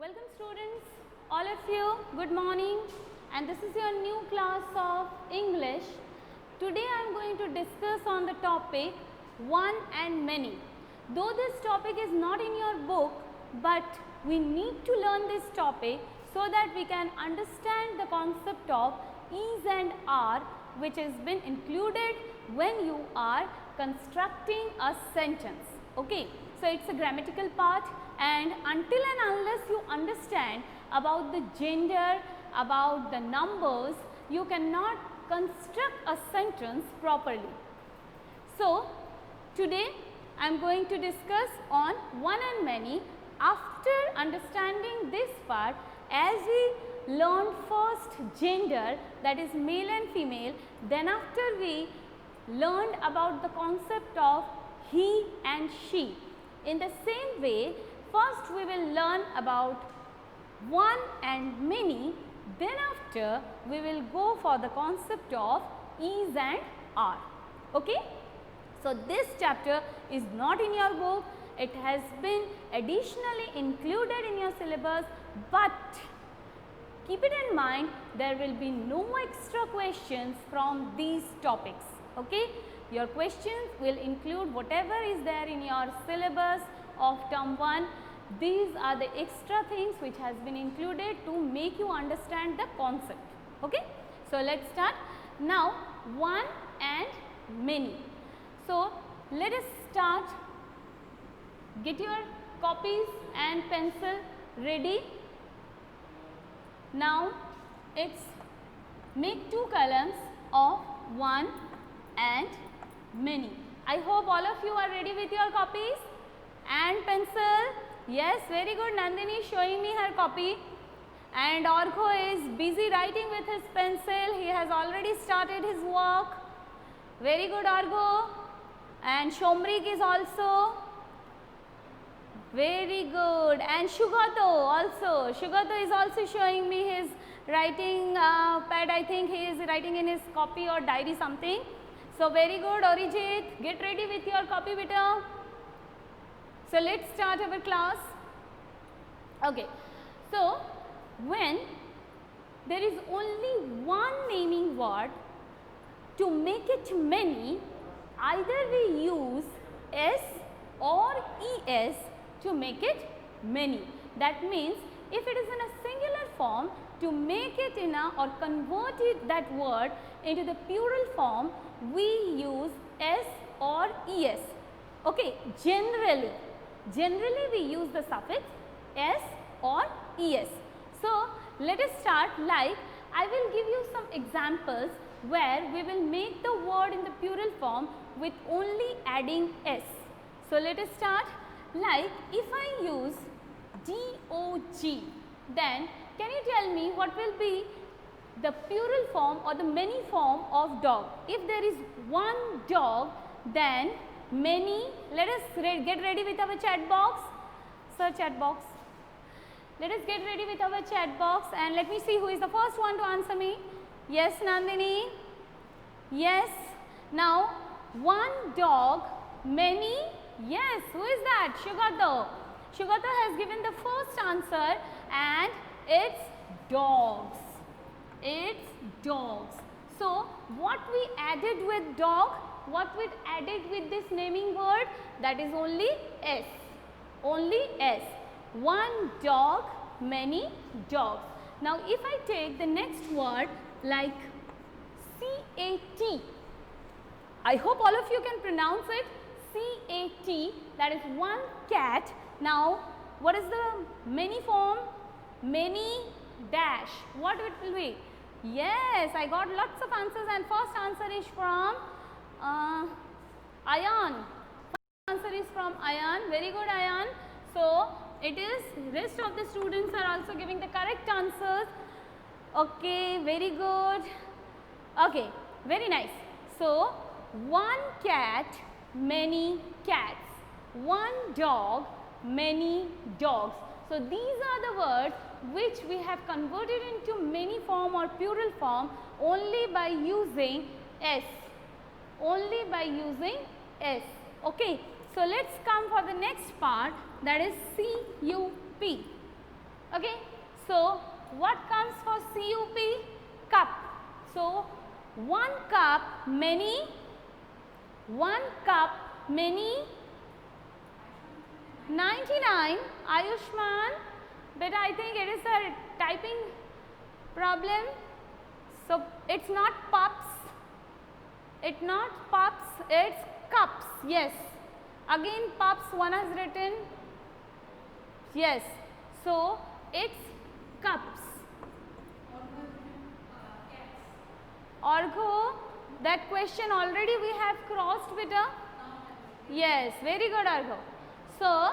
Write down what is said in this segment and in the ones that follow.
Welcome students, all of you, good morning, and this is your new class of English. Today I am going to discuss on the topic one and many. Though this topic is not in your book, but we need to learn this topic so that we can understand the concept of is and are, which has been included when you are constructing a sentence. Okay. So, it is a grammatical part, and until and unless you understand about the gender, about the numbers, you cannot construct a sentence properly. So, today I am going to discuss on one and many. After understanding this part, as we learned first gender, that is male and female, then after we learned about the concept of he and she. In the same way, first we will learn about one and many, then after we will go for the concept of is and are. Okay? So, this chapter is not in your book, it has been additionally included in your syllabus, but keep it in mind, there will be no extra questions from these topics. Okay? Your questions will include whatever is there in your syllabus of term 1. These are the extra things which has been included to make you understand the concept. Okay? So, let us start. Now, one and many. So, let us start. Get your copies and pencil ready. Now, it's make two columns of one and many. I hope all of you are ready with your copies and pencil. Yes, very good. Nandini is showing me her copy, and Orgho is busy writing with his pencil. He has already started his work. Very good, Orgho. And Shomrik is also very good, and Shugato also. Shugato is also showing me his writing pad. I think he is writing in his copy or diary something. So, very good, Orijit, get ready with your copy beta. So, let us start our class. Okay. So, when there is only one naming word, to make it many, either we use s or es to make it many. That means, if it is in a singular form, to make it in a or convert it that word into the plural form, we use s or es. Okay, generally we use the suffix s or es. So, let us start, like I will give you some examples where we will make the word in the plural form with only adding s. So, let us start, like if I use dog, then can you tell me what will be the plural form or the many form of dog? If there is one dog, then many. Let us get ready with our chat box. Sir, chat box. Let us get ready with our chat box, and let me see who is the first one to answer me. Yes, Nandini. Yes. Now, one dog, many. Yes, who is that? Shugato. Shugato has given the first answer, and it's dogs. It's dogs. So, what we added with dog, what we added with this naming word, that is only s. Only s. One dog, many dogs. Now, if I take the next word like cat, I hope all of you can pronounce it, cat, that is one cat. Now, what is the many form? Many dash. What it will be? Yes, I got lots of answers, and first answer is from Ayan. First answer is from Ayan. Very good, Ayan. So, it is rest of the students are also giving the correct answers. Okay, very good. Okay, very nice. So, one cat, many cats. One dog, many dogs. So, these are the words which we have converted into many form or plural form only by using s. Only by using s. Okay. So, let us come for the next part, that is CUP. Okay. So what comes for CUP? Cup. So 1 cup many, 1 cup many, 99 Ayushman, but I think it is a typing problem. So it's not pups, it's not pups, it's cups. Yes, again pups one has written. Yes, so it's cups. Orgo, that question already we have crossed with a. Yes, very good Argo. So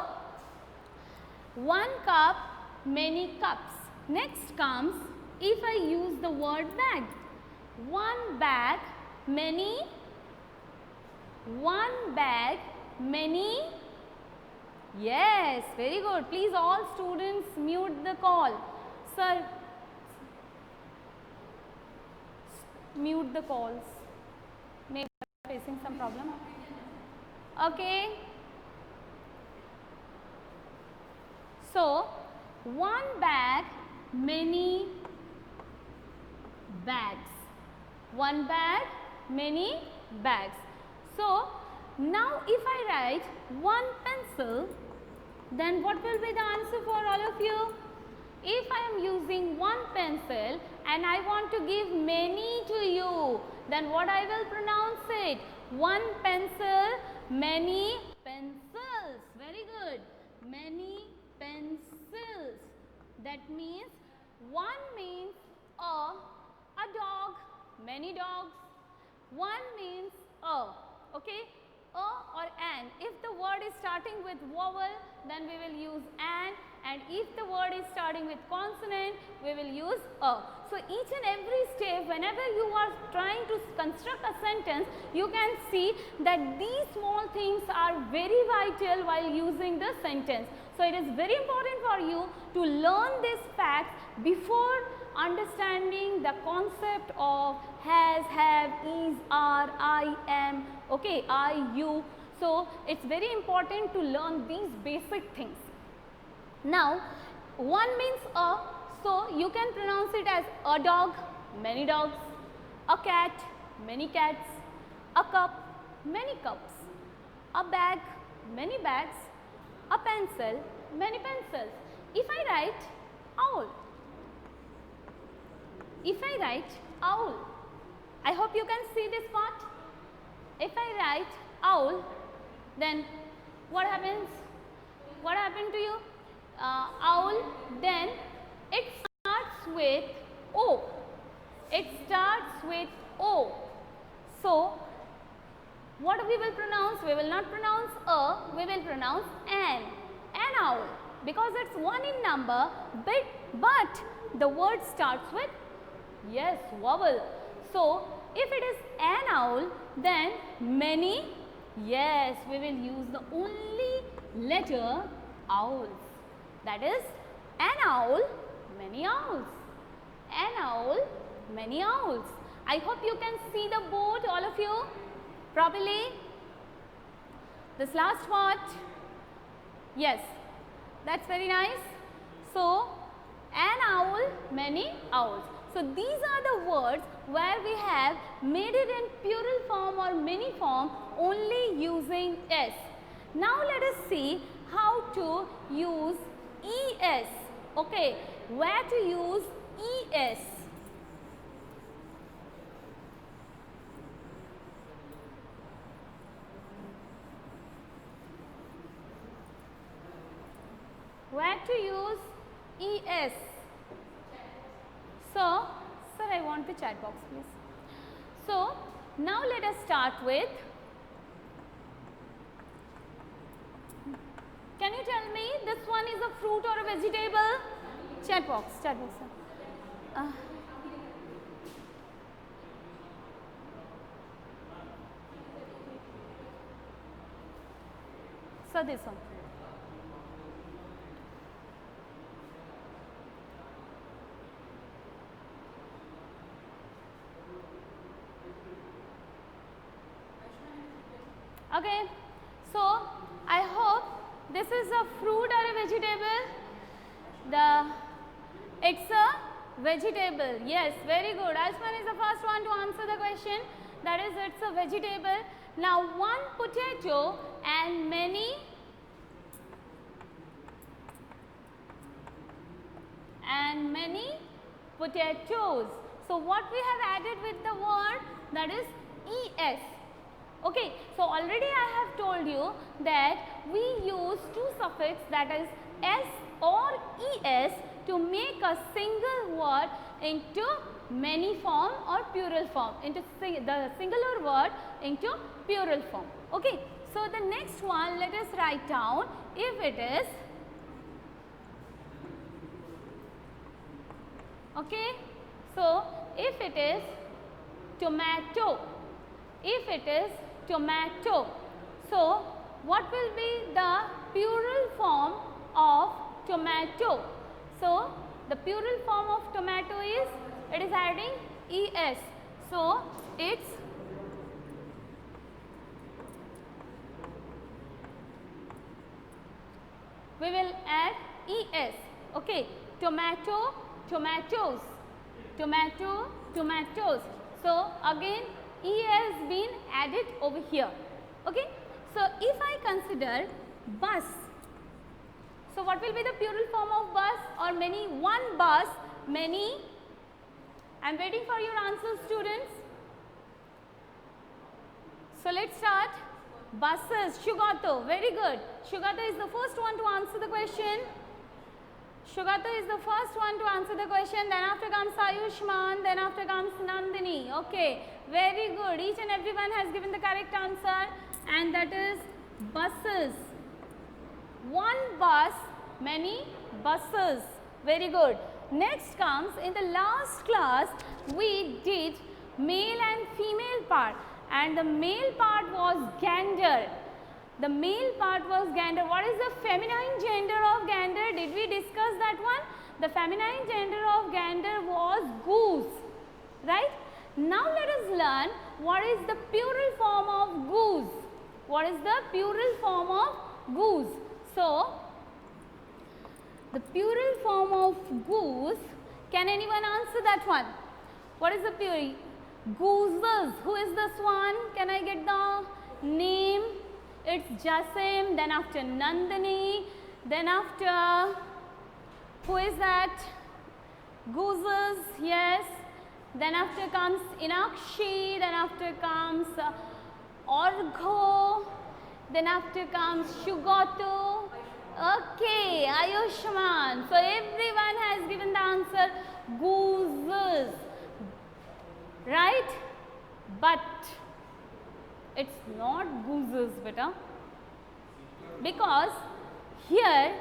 1 cup many cups. Next comes if I use the word bag. 1 bag many, 1 bag many. Yes, very good. Please all students mute the call. Sir, mute the calls. Maybe facing some problem. Okay. So 1 bag many bags. 1 bag many bags. So now if I write 1 pencil, then what will be the answer for all of you? If I am using 1 pencil and I want to give many to you, then what I will pronounce it? 1 pencil, many pencils. Very good. Many pencils. That means 1 means a dog, many dogs. 1 means a, okay, a or an. If the word is starting with vowel, then we will use an, and if the word is starting with consonant, we will use a. So each and every step, whenever you are trying to construct a sentence, you can see that these small things are very vital while using the sentence. So it is very important for you to learn this fact before understanding the concept of has, have, is, are, I, am, okay, I, you. So it's very important to learn these basic things. Now 1 means a, so you can pronounce it as a dog, many dogs, a cat, many cats, a cup, many cups, a bag, many bags, a pencil, many pencils. If I write owl, if I write owl, I hope you can see this part. If I write owl, then what happens? What happened to you? Owl, then it starts with O. It starts with O. So what we will pronounce? We will not pronounce a, we will pronounce an owl, because it's 1 in number, but the word starts with, yes, vowel. So if it is an owl, then many, yes, we will use the only letter owls. That is an owl, many owls. An owl, many owls. I hope you can see the board, all of you, properly. This last part, yes, that's very nice. So an owl, many owls. So these are the words where we have made it in plural form or many form only using s. Now let us see how to use es. Okay, where to use es. Where to use es. So, sir, I want the chat box, please. So now let us start with, can you tell me this one is a fruit or a vegetable? Chat box, sir. So this one. Okay, so I hope this is a fruit or a vegetable. The It's a vegetable. Yes, very good. Ashman is the first one to answer the question. That is, it's a vegetable. Now, one potato and many potatoes. So, what we have added with the word, that is es. Okay, so already I have told you that we use two suffix, that is s or es, to make a single word into many form or plural form, into the singular word into plural form. Okay, so the next one, let us write down. If it is, okay, so if it is tomato, if it is tomato, so what will be the plural form of tomato? So the plural form of tomato is, it is adding es, so it's we will add es. Okay, tomato, tomatoes, tomato, tomatoes. So again e has been added over here. Okay, so if I consider bus, so what will be the plural form of bus or many? One bus, many. I am waiting for your answers, students. So let's start. Buses, Shugato, very good. Shugato is the first one to answer the question. Shugato is the first one to answer the question. Then after comes Ayushman, then after comes Nandini. Okay, very good. Each and everyone has given the correct answer, and that is buses. One bus, many buses. Very good. Next comes, in the last class we did male and female part, and the male part was gander. The male part was gander. What is the feminine gender of gander? Did we discuss that one? The feminine gender of gander was goose, right? Now let us learn what is the plural form of goose. What is the plural form of goose? So, the plural form of goose, can anyone answer that one? What is the plural? Gooses. Who is this one? Can I get the name? It's Jasim, then after Nandini, then after, who is that? Gooses, yes. Then after comes Inakshi, then after comes Orgho, then after comes Shugato. Okay, Ayushman. So everyone has given the answer gooses, right? But it's not gooses, beta, because here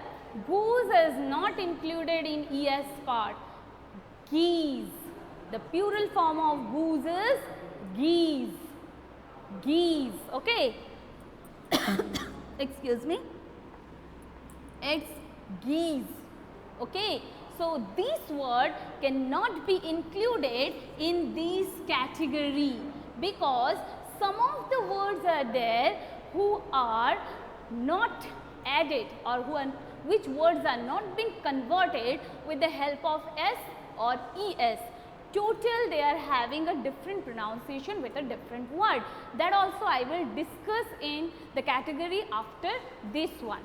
goose is not included in es part. Geese. The plural form of goose is geese. Geese. Okay. Excuse me. It's geese. Okay. So this word cannot be included in this category, because some of the words are there who are not added, or which words are not being converted with the help of s or es. Total they are having a different pronunciation with a different word. That also I will discuss in the category after this one.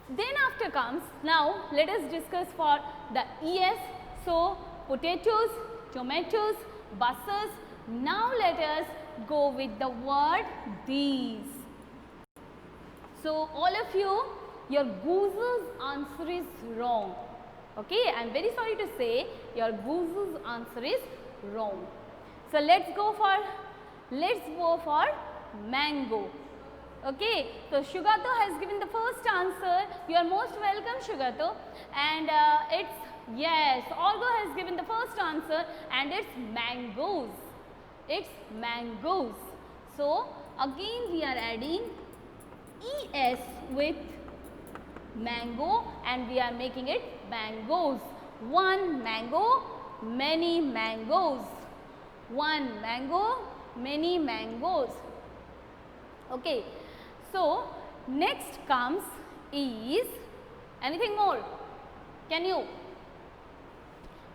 Then after comes, now let us discuss for the es. So potatoes, tomatoes, buses. Now let us go with the word these. So all of you, your goose's answer is wrong. Okay, I am very sorry to say your goose's answer is wrong. So let's go for mango. Okay, so Shugato has given the first answer. You are most welcome, Shugato. And it's, yes, Orgo has given the first answer, and it's mangoes. It's mangoes. So again we are adding es with mango, and we are making it mangoes. One mango, many mangoes. One mango, many mangoes. Okay. So next comes is, anything more? Can you?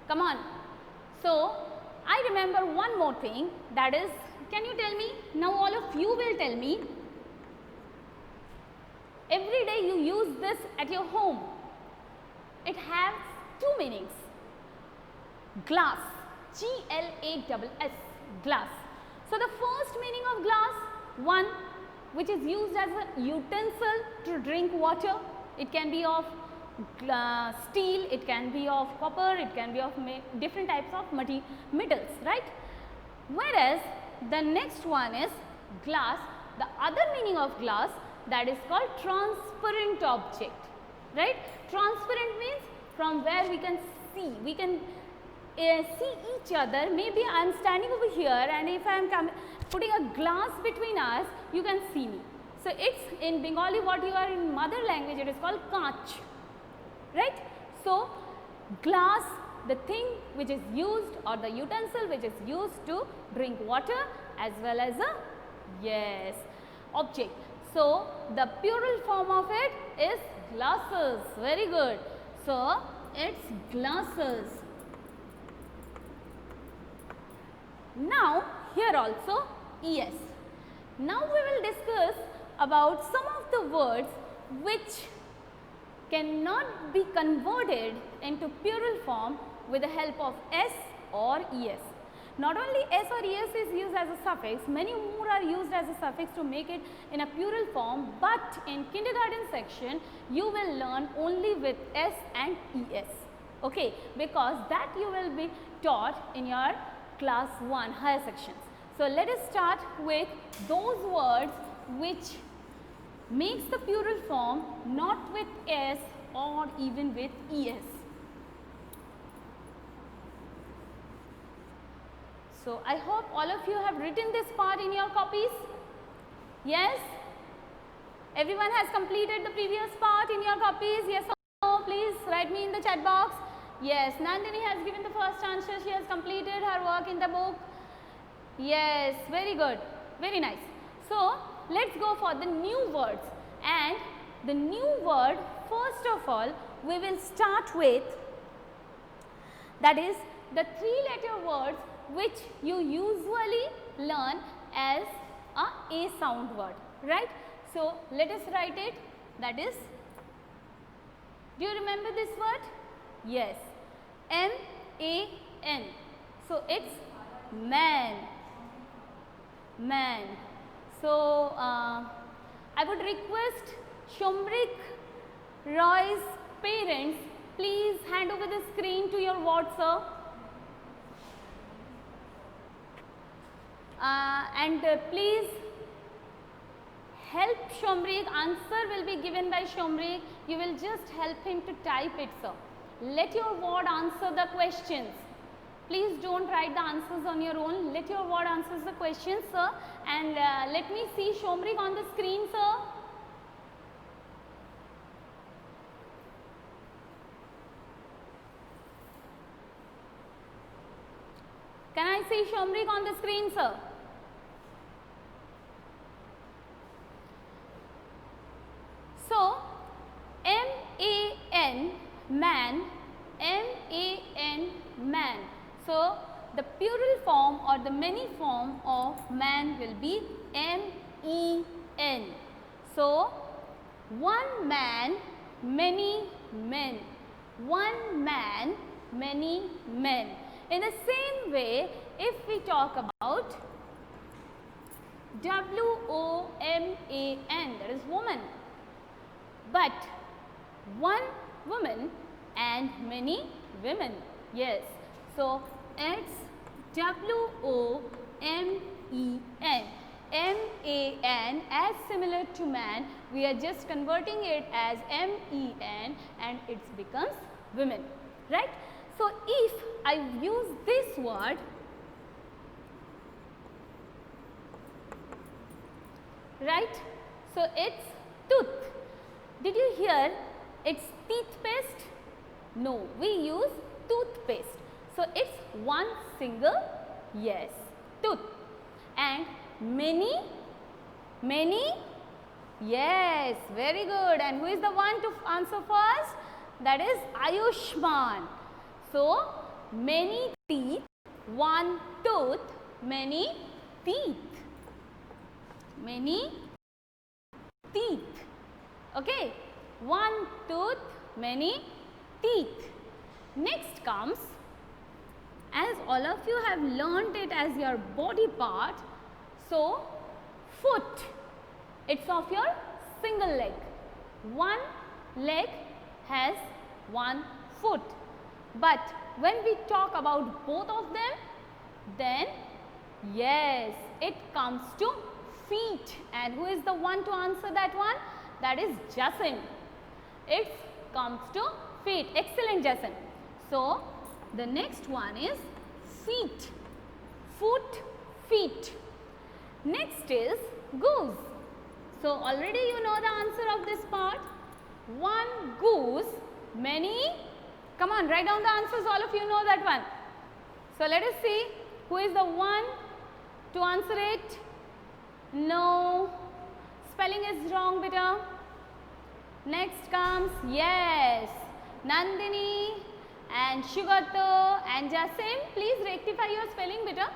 Come on. So, I remember one more thing, that is, can you tell me, now all of you will tell me, every day you use this at your home. It has two meanings. Glass, G-L-A-S-S, glass. So, the first meaning of glass, one, which is used as a utensil to drink water. It can be of steel, it can be of copper, it can be of different types of metals, right? Whereas the next one is glass. The other meaning of glass, that is called transparent object, right? Transparent means from where we can see, we can see each other. Maybe I am standing over here, and if I am putting a glass between us, you can see me. So, it is in Bengali, what you are in mother language, it is called kaach, right. So, glass, the thing which is used, or the utensil which is used to drink water, as well as a, yes, object. So, the plural form of it is glasses. Very good. So, it is glasses. Now, here also es. Now, we will discuss about some of the words which cannot be converted into plural form with the help of s or es. Not only s or es is used as a suffix, many more are used as a suffix to make it in a plural form, but in kindergarten section you will learn only with s and es, okay, because that you will be taught in your class 1 higher sections. So, let us start with those words which makes the plural form not with s or even with es. So, I hope all of you have written this part in your copies. Yes? Everyone has completed the previous part in your copies? Yes or no? Please write me in the chat box. Yes, Nandini has given the first answer. She has completed her work in the book. Yes, very good. Very nice. So, let us go for the new words. And the new word, first of all, we will start with, that is the 3-letter words which you usually learn as a sound word, right. So, let us write it, that is, do you remember this word? Yes, M-A-N. So, it is man, man. So, I would request Shomrik Roy's parents, please hand over the screen to your ward, sir. Please help Shomrik. Answer will be given by Shomrik. You will just help him to type it, sir. Let your ward answer the questions. Please do not write the answers on your own. Let your ward answer the questions, sir. And let me see Shomrik on the screen, sir. Can I see Shomrik on the screen, sir? So, M-A-N, man, M-A-N, man. So, the plural form or the many form of man will be M-E-N. So, one man, many men. One man, many men. In the same way, if we talk about W-O-M-A-N, that is woman. But one woman and many women. Yes. So, it's W-O-M-E-N. M-A-N, as similar to man, we are just converting it as M-E-N and it becomes women, right. So, if I use this word, right, so it's tooth. Did you hear it's teeth paste? No, we use toothpaste. So, it's one single, yes, tooth. And many, many, yes, very good. And who is the one to answer first? That is Ayushman. So, many teeth, one tooth, many teeth. Many teeth. Okay, one tooth, many teeth. Next comes, as all of you have learnt it as your body part, so foot, it's of your single leg. One leg has one foot. But when we talk about both of them, then yes, it comes to feet. And who is the one to answer that one? That is Jason. It comes to feet. Excellent, Jason. So, the next one is feet. Foot, feet. Next is goose. So, already you know the answer of this part. One goose, many. Come on, write down the answers. All of you know that one. So, let us see who is the one to answer it. No. Spelling is wrong, beta. Next comes, yes, Nandini and Shugato and Jasim. Please rectify your spelling, beta.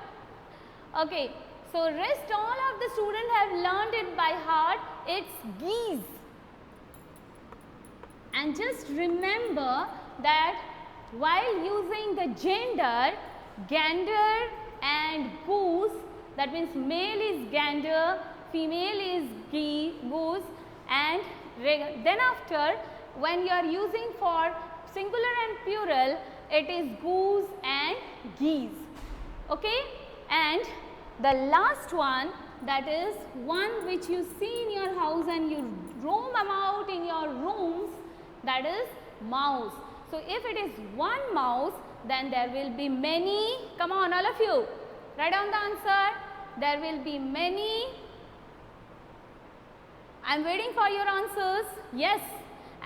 Okay. So, rest all of the students have learned it by heart. It's geese. And just remember that while using the gender, gander and goose, that means male is gander, female is goose, and then after when you are using for singular and plural, it is goose and geese. Okay? And the last one, that is one which you see in your house and you roam about in your rooms, that is mouse. So, if it is one mouse, then there will be many, come on all of you, write down the answer, there will be many. I am waiting for your answers. Yes,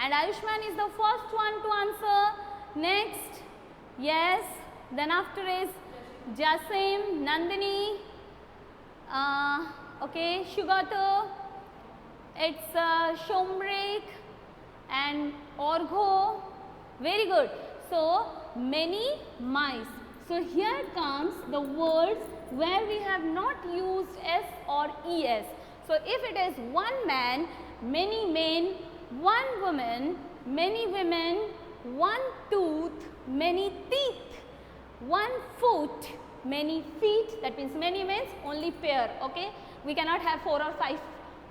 and Ayushman is the first one to answer. Next, yes, then after is Jasim, Nandini, okay, Shugato, it's Shomrik and Orgho. Very good. So, many mice. So, here comes the words where we have not used S or ES. So, if it is one man, many men, one woman, many women, one tooth, many teeth, one foot, many feet, that means many means only pair, okay. We cannot have 4 or 5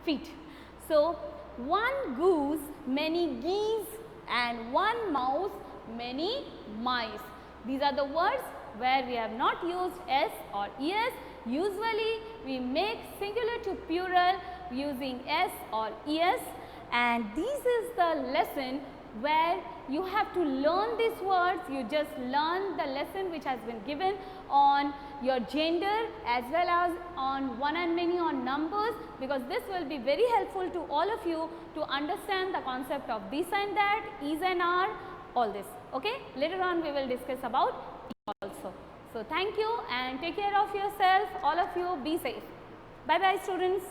feet. So, one goose, many geese, and one mouse, many mice. These are the words where we have not used S or ES. Usually, we make singular to plural using S or ES, and this is the lesson where you have to learn these words. You just learn the lesson which has been given on your gender as well as on one and many on numbers, because this will be very helpful to all of you to understand the concept of this and that, is and are, all this. Okay? Later on we will discuss about also. So, thank you and take care of yourself. All of you be safe. Bye bye students.